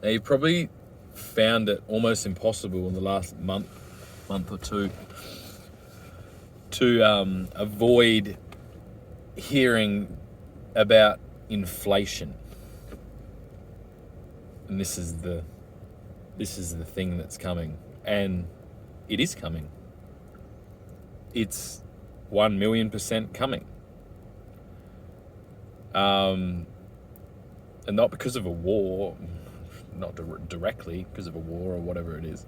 Now, you've probably found it almost impossible in the last month or two to avoid hearing about inflation. And this is the thing that's coming, and it is coming. It's 1,000,000% coming. And not because of a war, not directly because of a war or whatever it is.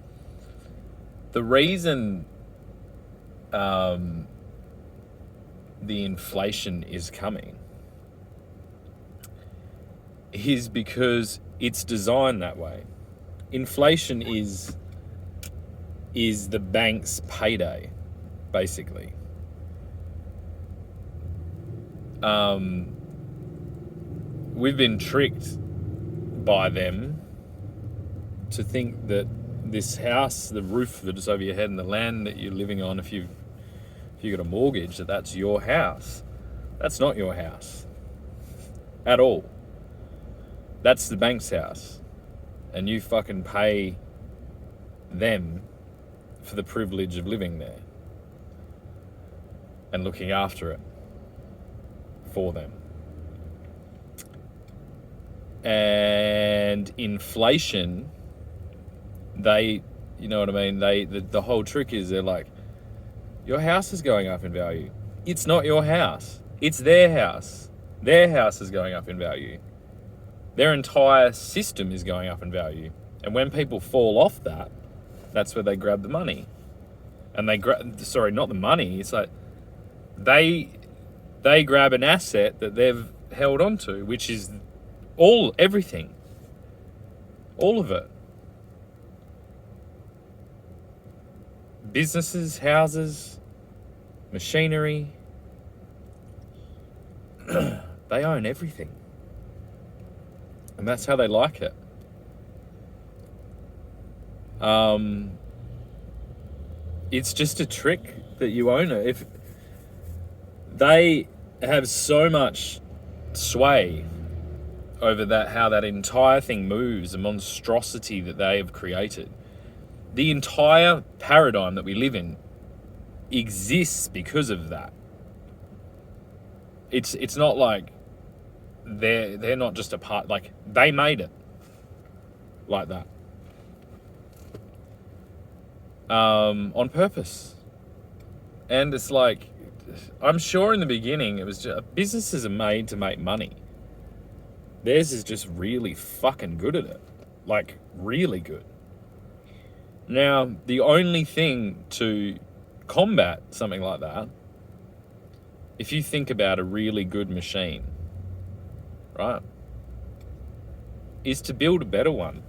The reason the inflation is coming is because it's designed that way. Inflation is the bank's payday, basically. We've been tricked by them to think that this house, the roof that is over your head, and the land that you're living on, if you've got a mortgage, that's your house. That's not your house at all. That's the bank's house, and you fucking pay them for the privilege of living there and looking after it for them. And inflation, you know what I mean? The whole trick is they're like, your house is going up in value. It's not your house. It's their house. Their house is going up in value. Their entire system is going up in value. And when people fall off that, that's where they grab the money. And not the money. It's like they grab an asset that they've held onto, which is everything. All of it. Businesses, houses, machinery. They own everything. And that's how they like it. It's just a trick that you own it. If they have so much sway over that, how that entire thing moves, the monstrosity that they have created. The entire paradigm that we live in exists because of that. It's not like they're not just a part, like they made it like that. On purpose. And it's like, I'm sure in the beginning it was just, businesses are made to make money. Theirs is just really fucking good at it. Like, really good. Now, the only thing to combat something like that, if you think about a really good machine, right, is to build a better one.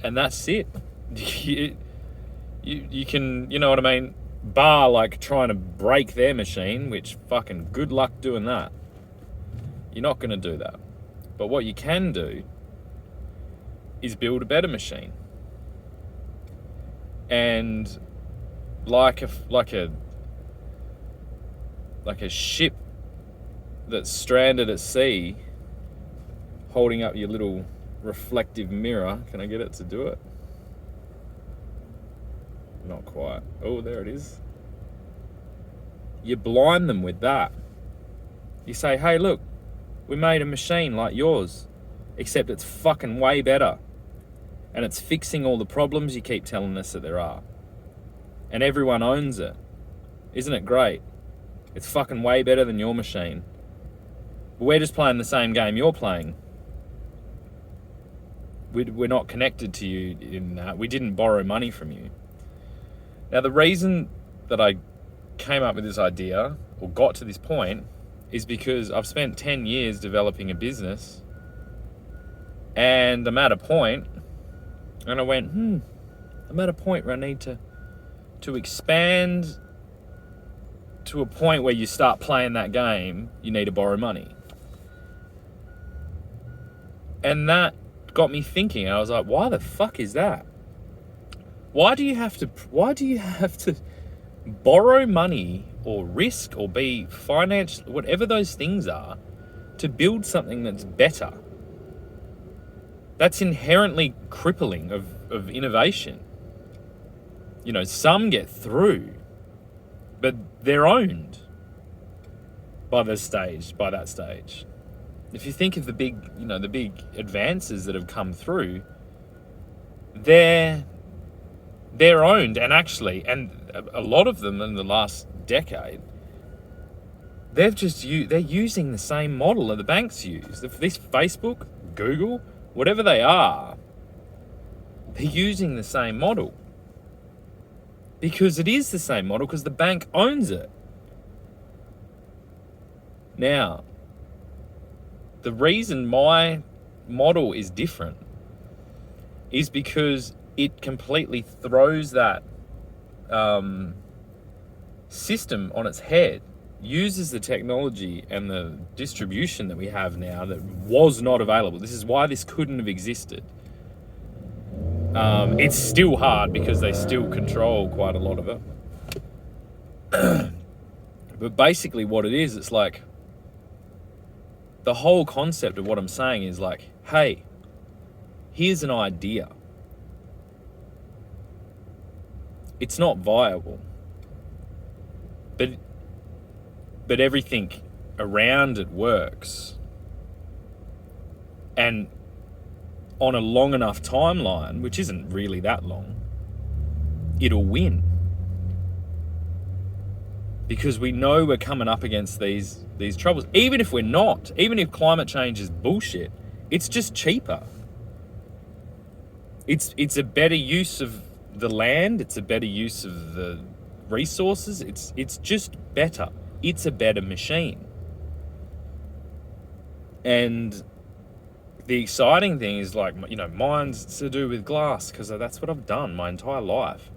And that's it. You can, you know what I mean? Bar like trying to break their machine, which fucking good luck doing that. You're not going to do that. But what you can do is build a better machine. And like a ship that's stranded at sea, holding up your little reflective mirror. Can I get it to do it? Not quite. Oh, there it is. You blind them with that. You say, hey, look, we made a machine like yours, except it's fucking way better. And it's fixing all the problems you keep telling us that there are. And everyone owns it. Isn't it great? It's fucking way better than your machine. But we're just playing the same game you're playing. We're not connected to you in that. We didn't borrow money from you. Now, the reason that I came up with this idea, or got to this point, is because I've spent 10 years developing a business, and I'm at a point, and I went, I'm at a point where I need to expand to a point where you start playing that game, you need to borrow money. And that got me thinking. I was like, why the fuck is that? Why do you have to borrow money or risk or be financial, whatever those things are, to build something that's better. That's inherently crippling of innovation. You know, some get through, but they're owned by that stage. If you think of the big advances that have come through, they're owned, and a lot of them in the last decade, they're using the same model that the banks use. This Facebook, Google, whatever they are, they're using the same model. Because it is the same model, because the bank owns it. Now, the reason my model is different is because it completely throws that system on its head, uses the technology and the distribution that we have now that was not available. This is why this couldn't have existed. It's still hard because they still control quite a lot of it. But basically what it is, it's like, the whole concept of what I'm saying is like, hey, here's an idea. It's not viable, but everything around it works. And on a long enough timeline, which isn't really that long, it'll win. Because we know we're coming up against these troubles. Even if we're not, even if climate change is bullshit, it's just cheaper. It's a better use of the land, it's a better use of the resources, it's just better. It's a better machine. And the exciting thing is, like, you know, mine's to do with glass, because that's what I've done my entire life.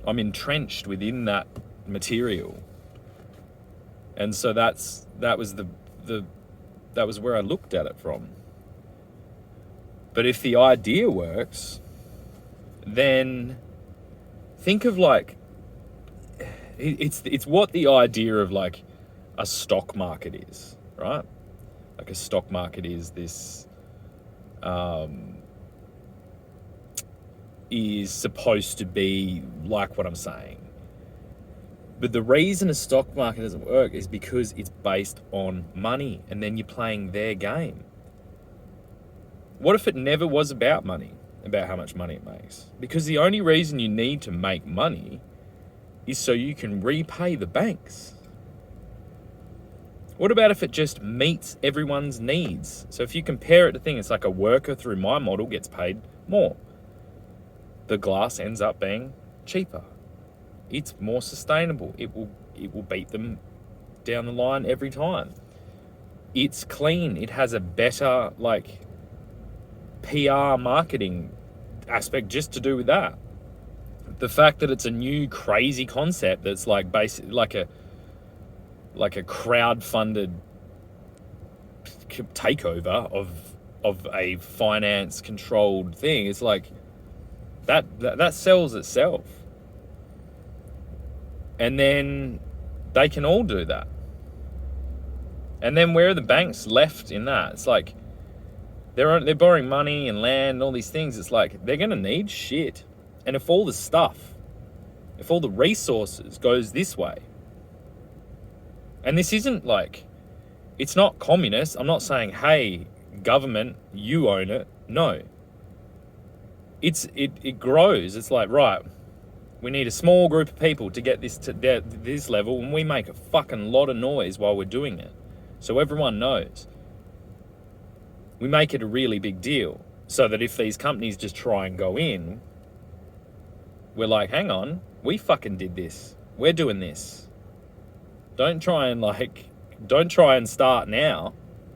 I'm entrenched within that material, and so that was where I looked at it from. But if the idea works, then think of, like, it's what the idea of, like, a stock market is, right? Like, a stock market is this is supposed to be like what I'm saying. But the reason a stock market doesn't work is because it's based on money, and then you're playing their game. What if it never was about money, about how much money it makes? Because the only reason you need to make money is so you can repay the banks. What about if it just meets everyone's needs? So if you compare it to things, it's like a worker through my model gets paid more. The glass ends up being cheaper. It's more sustainable. It will beat them down the line every time. It's clean. It has a better, like, PR marketing aspect just to do with that. The fact that it's a new crazy concept that's like basic, like a crowd-funded takeover of a finance-controlled thing. It's like that sells itself. And then they can all do that. And then where are the banks left in that? It's like they're borrowing money and land and all these things. It's like they're going to need shit. And if all the resources goes this way, and this isn't like, it's not communist. I'm not saying, hey, government, you own it. No. It grows. It's like, right, we need a small group of people to get this to this level, and we make a fucking lot of noise while we're doing it. So everyone knows. We make it a really big deal, so that if these companies just try and go in, we're like, hang on, we fucking did this. We're doing this. Don't try and start now.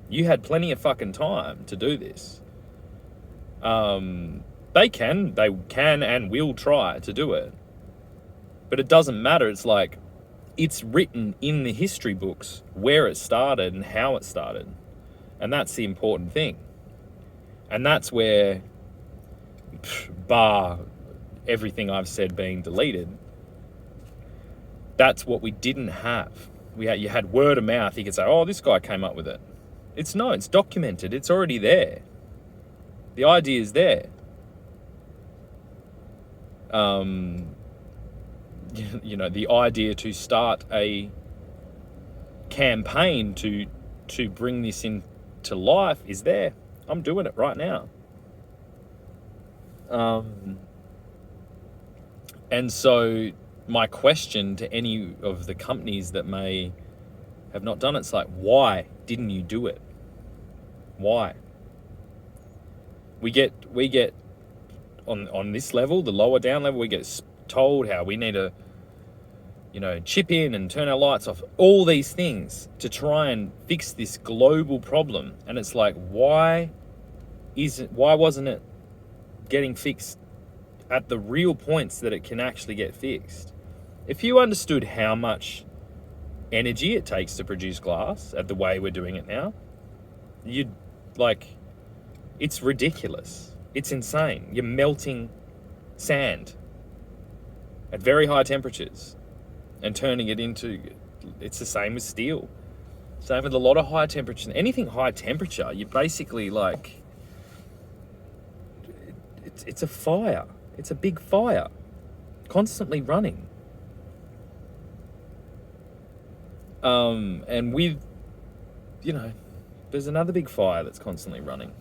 You had plenty of fucking time to do this. They can and will try to do it. But it doesn't matter. It's like, it's written in the history books where it started and how it started. And that's the important thing. And that's where, bar everything I've said being deleted, that's what we didn't have. you had word of mouth, you could say, oh, this guy came up with it. It's documented. It's already there. The idea is there. You know, the idea to start a campaign to bring this into life is there. I'm doing it right now. And so my question to any of the companies that may have not done it's like, why didn't you do it? Why? We get on this level, the lower down level, we get told how we need to, you know, chip in and turn our lights off, all these things to try and fix this global problem. And it's like, why wasn't it getting fixed at the real points that it can actually get fixed? If you understood how much energy it takes to produce glass at the way we're doing it now, you'd like, it's ridiculous. It's insane. You're melting sand at very high temperatures and turning it into, it's the same with steel. Same with a lot of high temperature. Anything high temperature, you basically like, it's a fire. It's a big fire, constantly running. And with, you know, there's another big fire that's constantly running.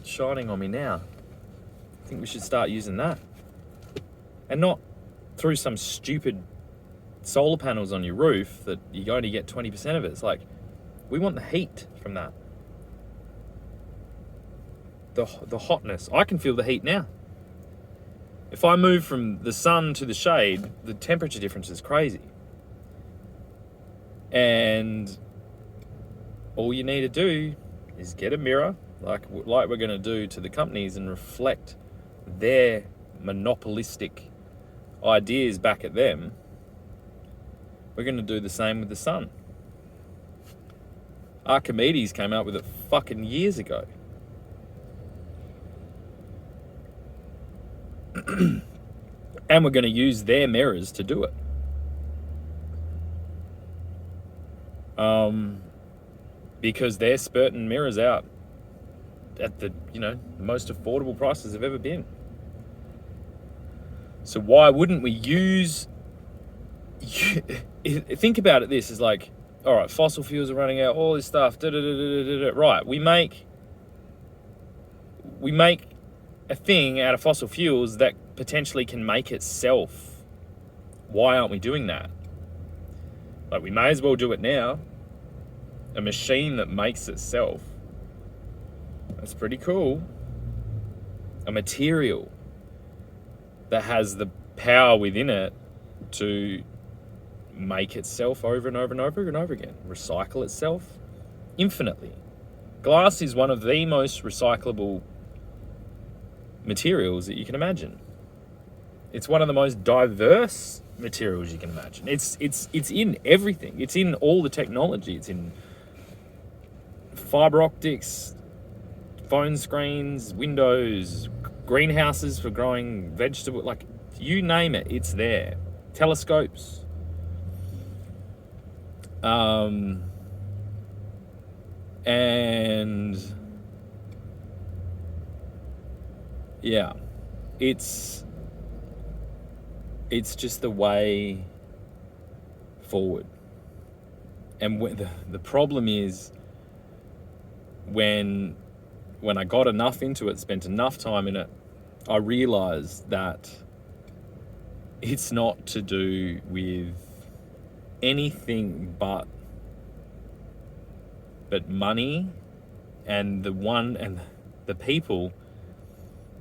It's shining on me now. I think we should start using that. And not through some stupid solar panels on your roof that you only get 20% of it. It's like, we want the heat from that. The hotness. I can feel the heat now. If I move from the sun to the shade, the temperature difference is crazy. And all you need to do is get a mirror, like we're going to do to the companies, and reflect their monopolistic ideas back at them. We're going to do the same with the sun. Archimedes came out with it fucking years ago. And we're going to use their mirrors to do it. Because they're spurting mirrors out at the, you know, most affordable prices they've ever been. So why wouldn't we use... Think about it, this is like, all right, fossil fuels are running out, all this stuff, right, we make a thing out of fossil fuels that potentially can make itself. Why aren't we doing that? Like, we may as well do it now. A machine that makes itself. That's pretty cool. A material that has the power within it to make itself over and over and over and over again. Recycle itself infinitely. Glass is one of the most recyclable materials that you can imagine. It's one of the most diverse materials you can imagine. It's in everything. It's in all the technology. It's in fiber optics, phone screens, windows, greenhouses for growing vegetable, like you name it, it's there. Telescopes. And yeah, it's just the way forward. And the problem is when I got enough into it, spent enough time in it, I realized that it's not to do with anything but money and the people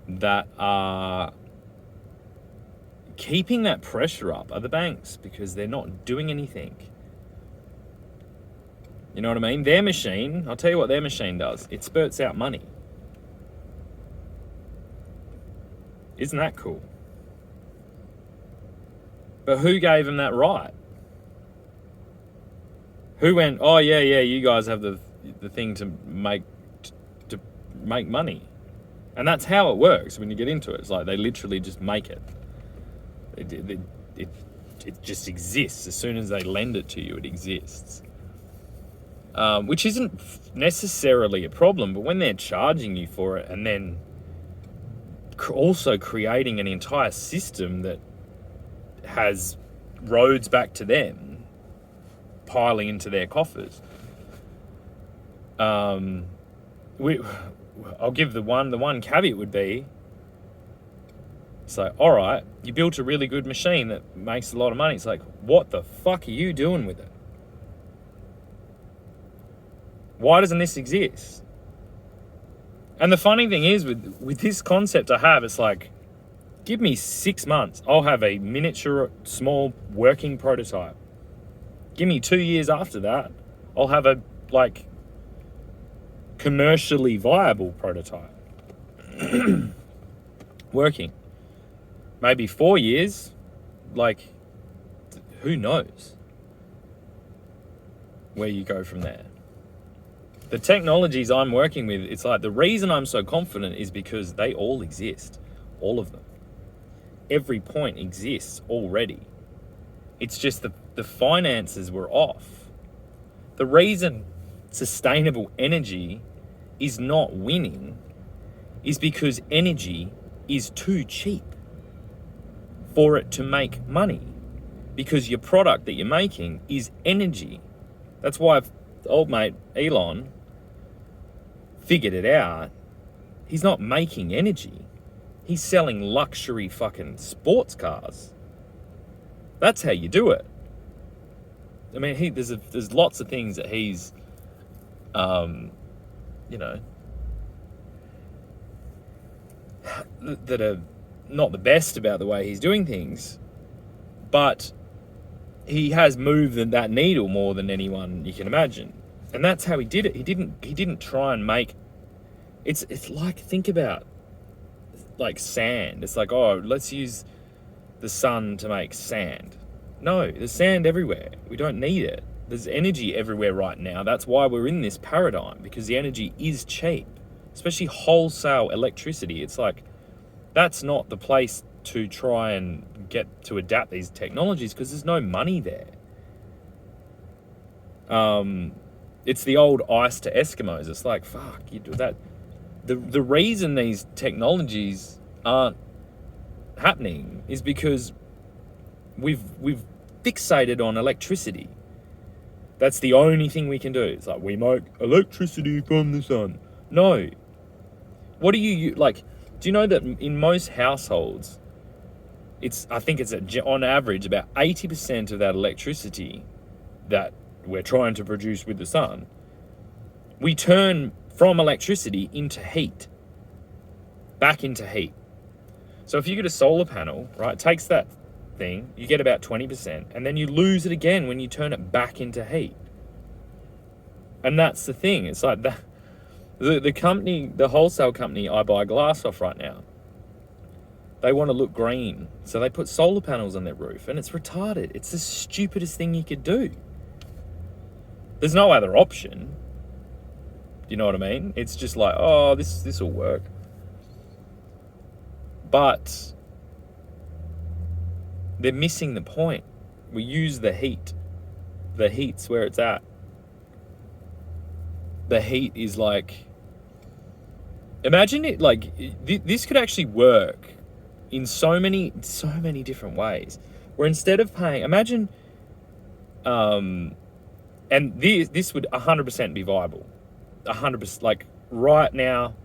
that are keeping that pressure up are the banks, because they're not doing anything. You know what I mean? Their machine, I'll tell you what their machine does. It spurts out money. Isn't that cool? But who gave them that right? Who went, oh yeah, you guys have the thing to make money. And that's how it works when you get into it. It's like they literally just make it. just exists. As soon as they lend it to you, it exists. Which isn't necessarily a problem, but when they're charging you for it and then also creating an entire system that has roads back to them, piling into their coffers. I'll give the one caveat would be, it's like, all right, you built a really good machine that makes a lot of money. It's like, what the fuck are you doing with it? Why doesn't this exist? And the funny thing is, with this concept I have, it's like, give me 6 months. I'll have a miniature, small, working prototype. Give me 2 years after that, I'll have a, like, commercially viable prototype. Working. Maybe 4 years. Like, who knows where you go from there. The technologies I'm working with, it's like the reason I'm so confident is because they all exist. All of them. Every point exists already. It's just the finances were off. The reason sustainable energy is not winning is because energy is too cheap for it to make money. Because your product that you're making is energy. That's why old mate Elon figured it out. He's not making energy. He's selling luxury fucking sports cars. That's how you do it. I mean, there's lots of things that he's, that are not the best about the way he's doing things, but he has moved that needle more than anyone you can imagine. And that's how he did it. He didn't try and make, it's like, think about like sand. It's like, oh, let's use the sun to make sand. No, there's sand everywhere. We don't need it. There's energy everywhere right now. That's why we're in this paradigm, because the energy is cheap, especially wholesale electricity. It's like, that's not the place to try and get to adapt these technologies because there's no money there. It's the old ice to Eskimos. It's like, fuck, you do that. The reason these technologies aren't happening is because we've fixated on electricity. That's the only thing we can do. It's like, we make electricity from the sun. No. What do you like? Do you know that in most households, I think it's on average about 80% of that electricity that we're trying to produce with the sun, we turn from electricity into heat, back into heat. So if you get a solar panel, right, it takes that thing, you get about 20%, and then you lose it again when you turn it back into heat. And that's the thing. It's like the company, the wholesale company I buy glass off right now, they want to look green, so they put solar panels on their roof, and it's retarded. It's the stupidest thing you could do. There's no other option. You know what I mean? It's just like, oh, this will work. But they're missing the point. We use the heat. The heat's where it's at. The heat is like, imagine it like, this could actually work in so many different ways. Where instead of paying, imagine, and this would 100% be viable. 100%, like right now,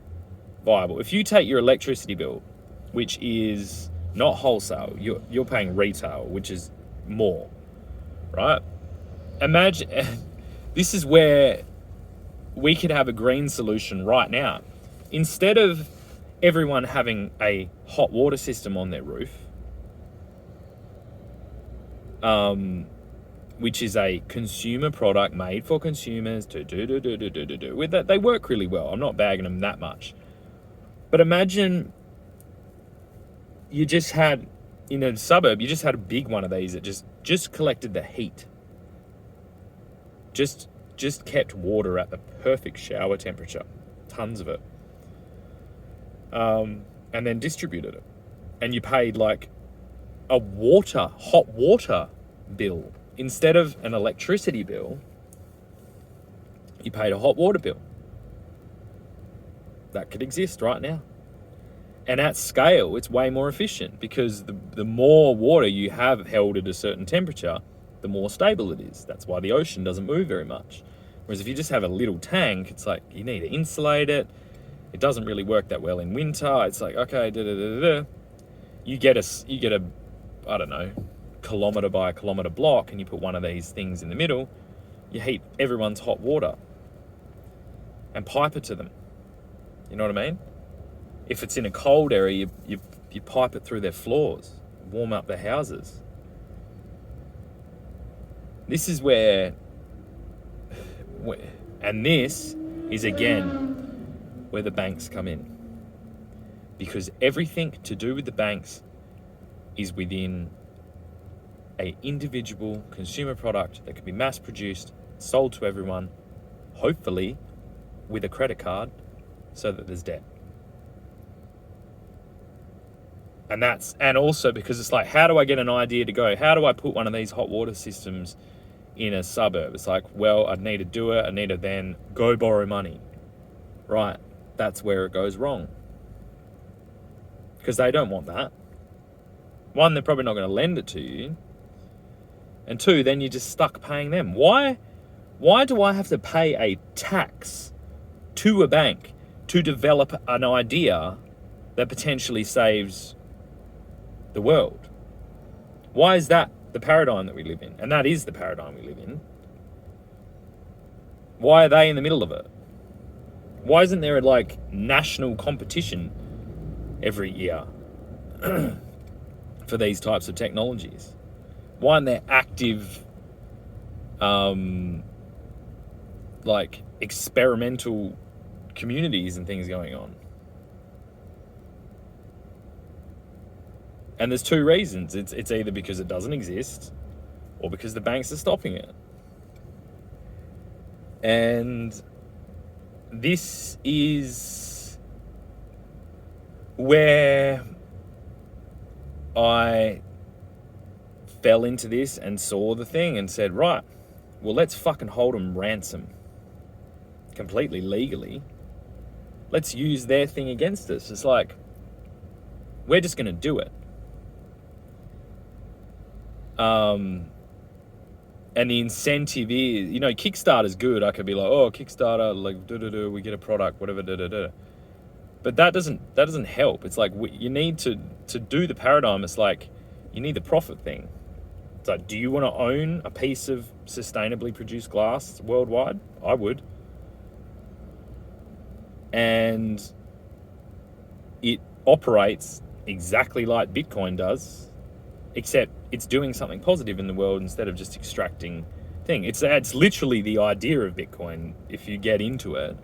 viable. If you take your electricity bill, which is not wholesale, you're paying retail, which is more, right? Imagine, this is where we could have a green solution right now. Instead of everyone having a hot water system on their roof, which is a consumer product made for consumers to do. With that, they work really well. I'm not bagging them that much. But imagine you just had, in a suburb, you just had a big one of these that just collected the heat. Just kept water at the perfect shower temperature. Tons of it. And then distributed it. And you paid like a hot water bill. Instead of an electricity bill, you paid a hot water bill. That could exist right now. And at scale, it's way more efficient because the more water you have held at a certain temperature, the more stable it is. That's why the ocean doesn't move very much. Whereas if you just have a little tank, it's like you need to insulate it. It doesn't really work that well in winter. It's like, okay, You get a, I don't know, kilometre by kilometre block, and you put one of these things in the middle. You heat everyone's hot water and pipe it to them. You know what I mean? If it's in a cold area, you pipe it through their floors, warm up their houses. This is where, and this is again where the banks come in. Because everything to do with the banks is within a individual consumer product that can be mass produced, sold to everyone, hopefully with a credit card, so that there's debt. And also because it's like, how do I get an idea to go? How do I put one of these hot water systems in a suburb? It's like, well, I need to do it. I need to then go borrow money. Right. That's where it goes wrong. Because they don't want that. One, they're probably not going to lend it to you. And two, then you're just stuck paying them. Why do I have to pay a tax to a bank to develop an idea that potentially saves the world? Why is that the paradigm that we live in? And that is the paradigm we live in. Why are they in the middle of it? Why isn't there like national competition every year for these types of technologies? Why aren't there active like experimental communities and things going on? And there's two reasons. It's either because it doesn't exist or because the banks are stopping it. And this is where I fell into this and saw the thing and said, right, well, let's fucking hold them ransom completely legally. Let's use their thing against us. It's like, we're just going to do it. And the incentive is, Kickstarter's good. I could be like, oh, Kickstarter, like, we get a product, whatever, But that doesn't help. It's like, you need to do the paradigm. It's like, you need the profit thing. It's like, do you want to own a piece of sustainably produced glass worldwide? I would. And it operates exactly like Bitcoin does, except it's doing something positive in the world instead of just extracting thing. It's literally the idea of Bitcoin if you get into it.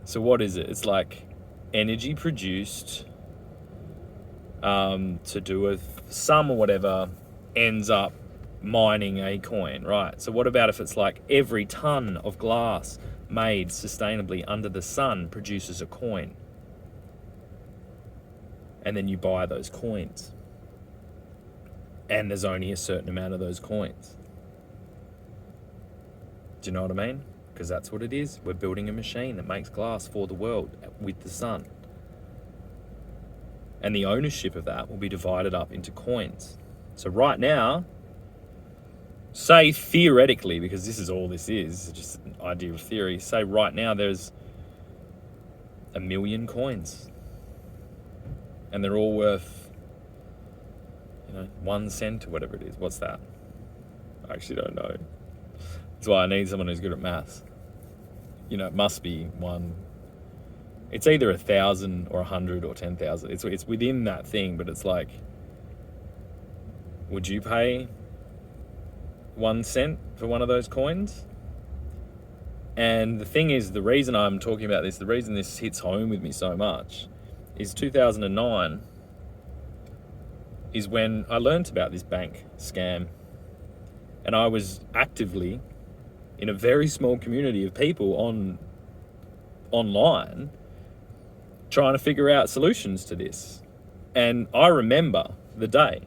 So what is it? It's like energy produced to do with sum or whatever ends up mining a coin, right? So what about if it's like every ton of glass made sustainably under the sun produces a coin? And then you buy those coins. And there's only a certain amount of those coins. Do you know what I mean? Because that's what it is. We're building a machine that makes glass for the world with the sun. And the ownership of that will be divided up into coins. So right now, say theoretically, because this is all this is, just an idea of theory, say right now there's 1 million coins. And they're all worth 1 cent or whatever it is. What's that? I actually don't know. That's why I need someone who's good at maths. It must be one. It's either 1,000 or 100 or 10,000. It's within that thing, but it's like, would you pay 1 cent for one of those coins? And the thing is, the reason I'm talking about this, the reason this hits home with me so much, is 2009 is when I learnt about this bank scam. And I was actively in a very small community of people online trying to figure out solutions to this. And I remember the day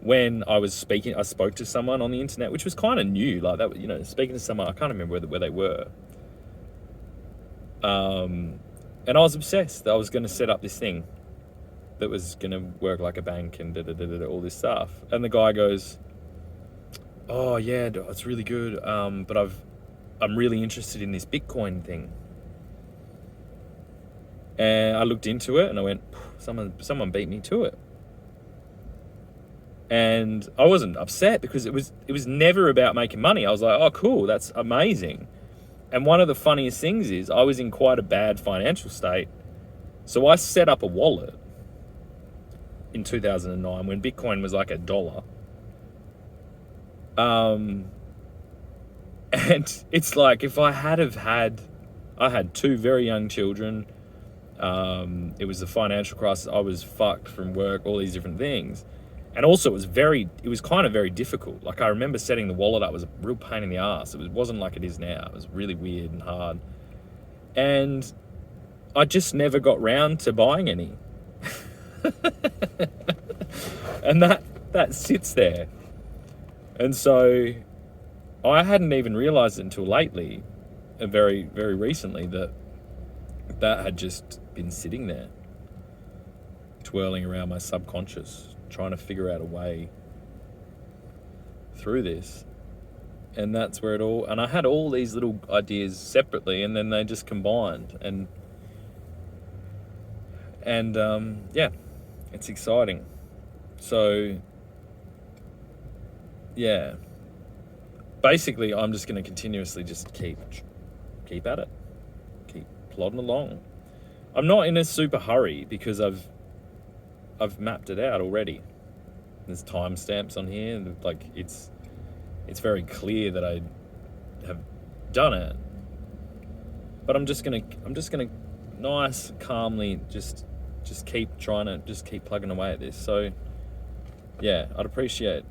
when I spoke to someone on the internet, which was kind of new, like that, you know, speaking to someone, I can't remember where they were. And I was obsessed. I was going to set up this thing that was going to work like a bank and all this stuff. And the guy goes, "Oh yeah, it's really good. But I'm really interested in this Bitcoin thing." And I looked into it and I went, someone beat me to it. And I wasn't upset because it was never about making money. I was like, "Oh, cool, that's amazing." And one of the funniest things is I was in quite a bad financial state. So I set up a wallet in 2009 when Bitcoin was like $1. And it's like, if I had two very young children. It was the financial crisis. I was fucked from work, all these different things. And also it was kind of very difficult. Like, I remember setting the wallet up was a real pain in the ass. It wasn't like it is now. It was really weird and hard. And I just never got round to buying any. And that sits there. And so I hadn't even realized it until lately, very, very recently, that had just been sitting there, twirling around my subconscious, trying to figure out a way through this. And that's where and I had all these little ideas separately, and then they just combined, and yeah, it's exciting. So yeah, basically I'm just going to continuously just keep at it, keep plodding along. I'm not in a super hurry because I've mapped it out already. There's timestamps on here. Like, it's very clear that I have done it. But I'm just gonna nice, calmly just keep trying to just keep plugging away at this. So yeah, I'd appreciate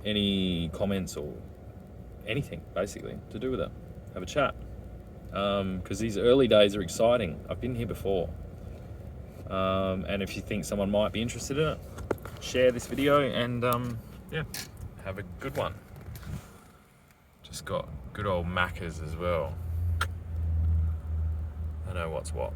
any comments or anything basically to do with it. Have a chat. Because these early days are exciting. I've been here before. And if you think someone might be interested in it, share this video, and yeah, have a good one. Just got good old Maccas as well. I know what's what.